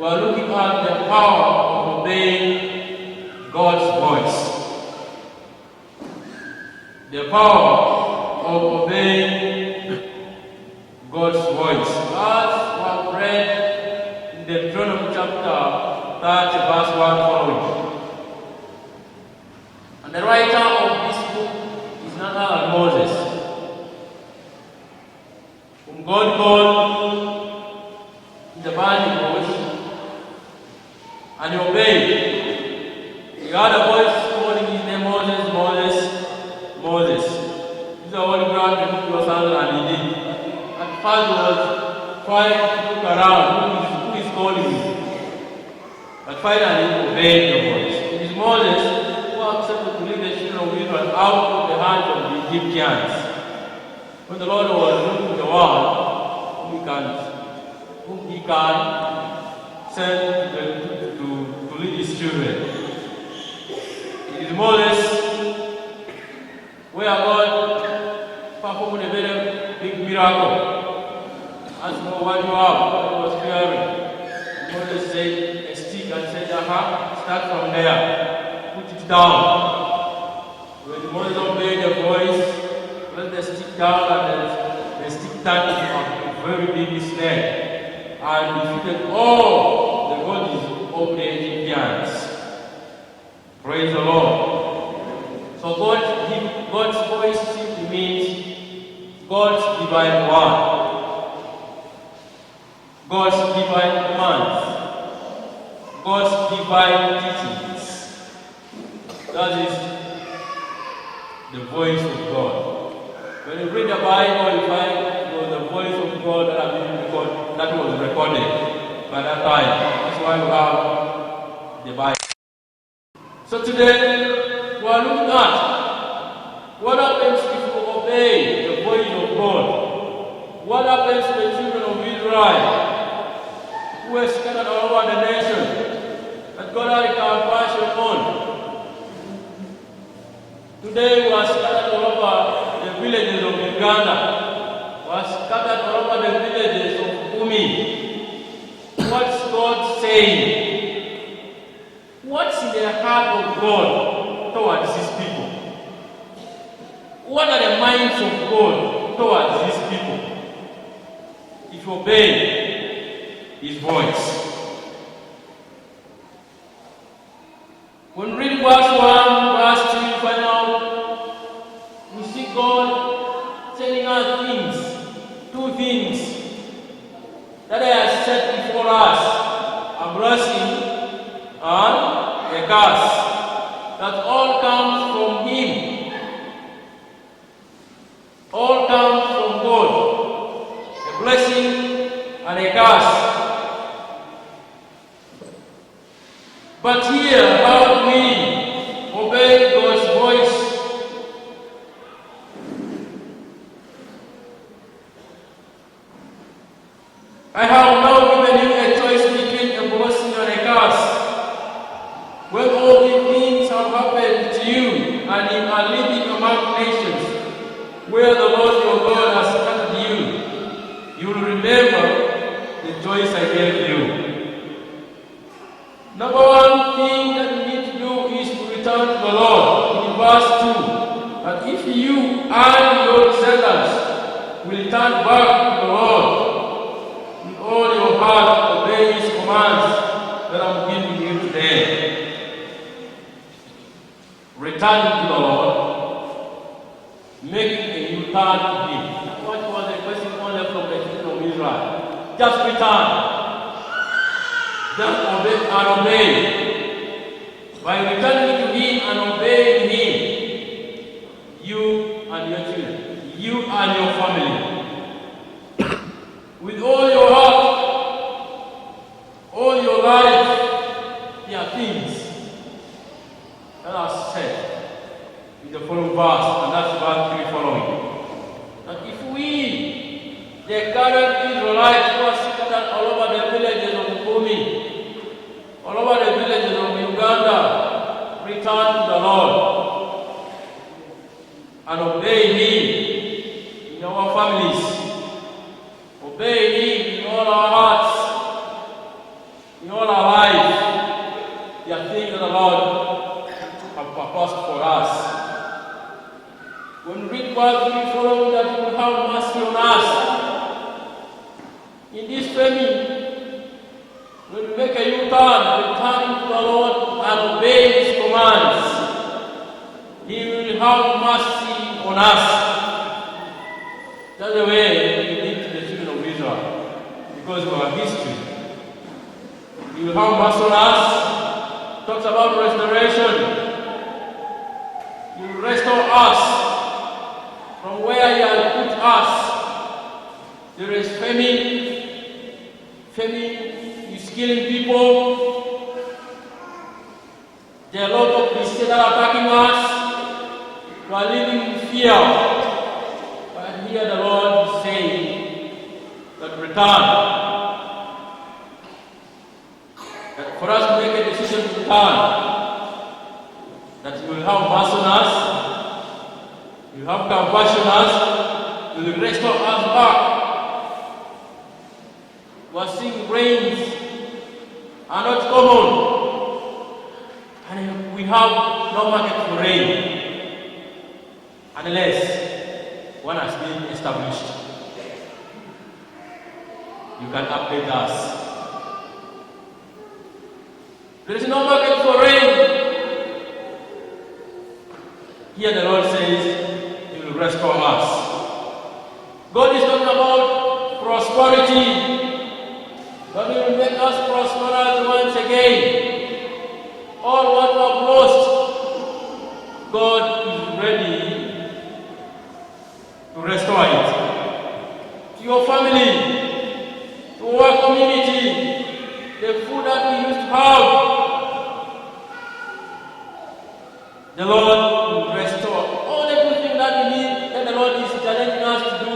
we are looking at the power of obeying God's voice. The power of obeying God's voice. As we have read in Deuteronomy chapter 30, verse 1 following. And the writer of this book is none other than Moses, whom God called in the burning bush, and he obeyed. He heard a voice calling his name, Moses, Moses, Moses. This is the holy ground in which he was under, and he did. At first he was trying to look around, who is calling me? But finally he obeyed the voice. It is Moses who accepted to lead the children of Israel out of the hands of the Egyptians. When the Lord was looking the world, whom he can send to lead his children. It is Moses where God performed a very big miracle. Ask for what you have, what he was carrying. Moses said a stick and said, start from there, put it down. When Moses obeyed the voice, let the stick down, and the stick turned into a very big snake and defeated all the gods of the Egyptians. Praise the Lord. So God's voice simply means God's divine word. God's divine commands, God's divine teachings. That is the voice of God. When you read the Bible, you find it was the voice of God that was recorded by that time. That's why we have the Bible. So today, we are looking at what happens if we obey the voice of God. What happens to the children of Israel who were scattered all over the nation, that God had compassion on? Today we are scattered all over the villages of Uganda. We are scattered all over the villages of Kumi. What's God saying? What's in the heart of God towards his people? What are the minds of God towards his people? If you obey his voice. When we read verse 1, verse 2, we find out we see God telling us two things that he has set before us: a blessing and a curse. That all comes from him. All comes from God. A blessing and a curse. But here, how do we obey God's voice? I have now given you a choice between a blessing and a curse. When all these things have happened to you, and you are living among nations where the Lord your God has scattered you, you will remember the choice I gave you. Number one thing that we need to do is to return to the Lord. In verse 2, that if you and your descendants will return back to the Lord with all your heart, obey his commands that I'm giving you today. Return to the Lord, making a new turn to him. What was the question only from the children of Israel? Just return. Just obey and obey. By returning to him and obeying him, you and your children, you and your family, with all your heart, all your life, there are things that are said in the following verse, and that's verse 3 following. That if we, the current Israelites who are scattered all over the villages of Kumi, all over the villages of Uganda, return to the Lord and obey him in our families, obey him in all our hearts, in all our life, there are things that the Lord has purposed for us. When we read God's will, follow that He will have mercy on us. In this family, when we make a U-turn, returning to the Lord and obey His commands, He will have mercy on us. That's the way He did to the children of Israel, because of our history. He will have mercy on us. Talks about restoration. He will restore us from where He has put us. There is famine. Famine is killing people. There are a lot of Christians that are attacking us. We are living in fear. But here the Lord is saying that return. That for us to make a decision to return, that He will have mercy on us. You have compassion on us, you will restore us back. We are seeing rains are not common, and we have no market for rain unless one has been established. You can update us. There is no market for rain. Here the Lord says, restore us. God is talking about prosperity. God will make us prosperous once again. All what we have lost, God is ready to restore it. To your family, to our community, the food that we used to have, the Lord will restore. That we need, that the Lord is challenging us to do,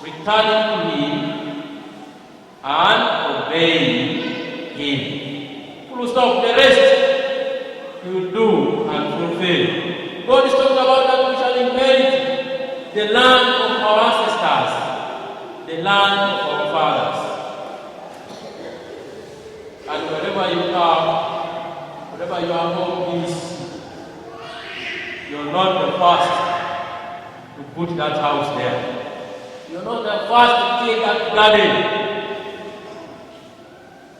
returning to Him and obeying Him. Full stop. The rest He will do and fulfill. God is talking about that we shall inherit the land of our ancestors, the land of our fathers. And wherever you are, wherever your home is, you're not the first to put that house there. You're not the first to take that garden.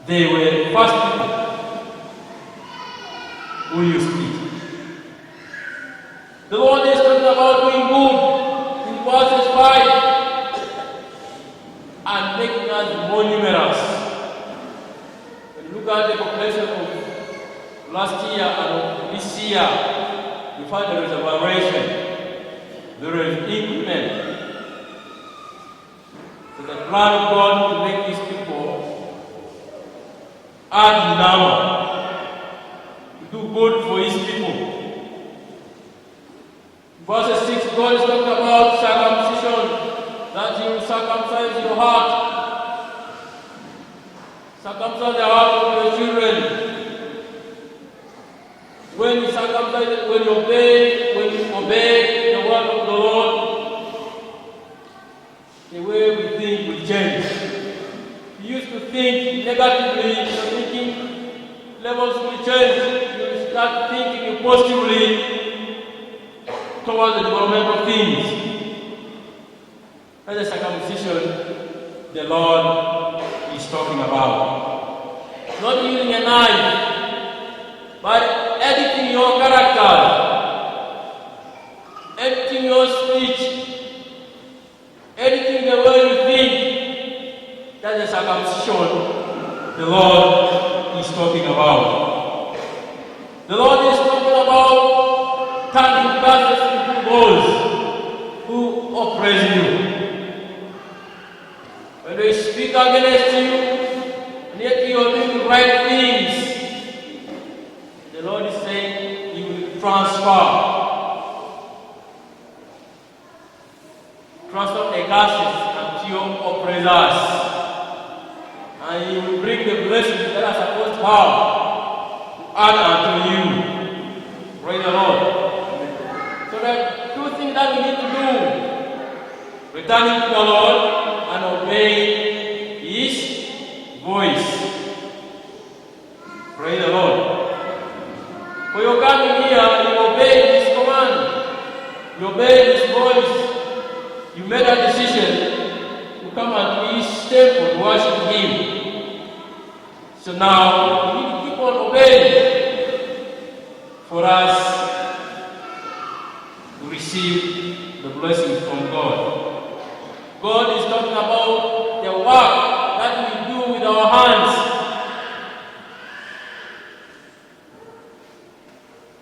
They were the first people who used it. The Lord is talking about doing good in verses 5 and making us more numerous. When you look at the population of last year and of this year, you find there is a variation, there is increment. So the plan of God to make these people add in number, to do good for His people. Verse 6, God is talking about circumcision, that He will circumcise your heart, circumcise the heart of your children. When you circumcise, when you obey the word of the Lord, the way we think will change. You used to think negatively, your thinking levels will change. You start thinking positively towards the development of things. That's the circumcision the Lord is talking about. Not using a knife, but editing your character, editing your speech, editing the way you think. That's the circumcision the Lord is talking about. The Lord is talking about turning curses into those who oppress you. When they speak against you, and yet you are doing the right things, the Lord is saying He will transfer the curses unto your oppressors, and He will bring the blessings that are supposed to have to add unto you. Praise the Lord. So there are two things that we need to do: returning to the Lord and obeying His voice. Praise the Lord. For your coming here, you obeyed His command. You obeyed His voice. You made a decision to come and His temple to worship Him. So now, we need to keep on obeying for us to receive the blessings from God. God is talking about the work that we do with our hands.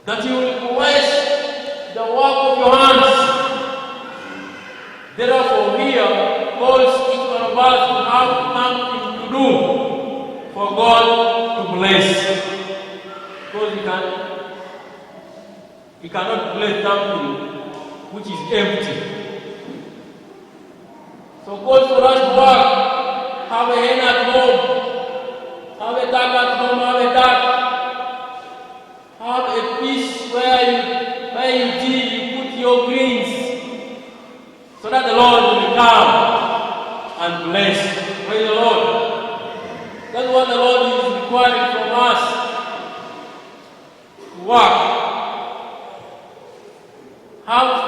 That you will bless the work of your hands. Therefore, here, calls each one of us to have something to do for God to bless. Because He cannot bless something which is empty. So calls for us to work, have a hen at home, have a duck at home, have a duck. Have a piece where you dig, you put your greens, so that the Lord will come and bless. Praise the Lord. That's what the Lord is requiring from us. To work. Have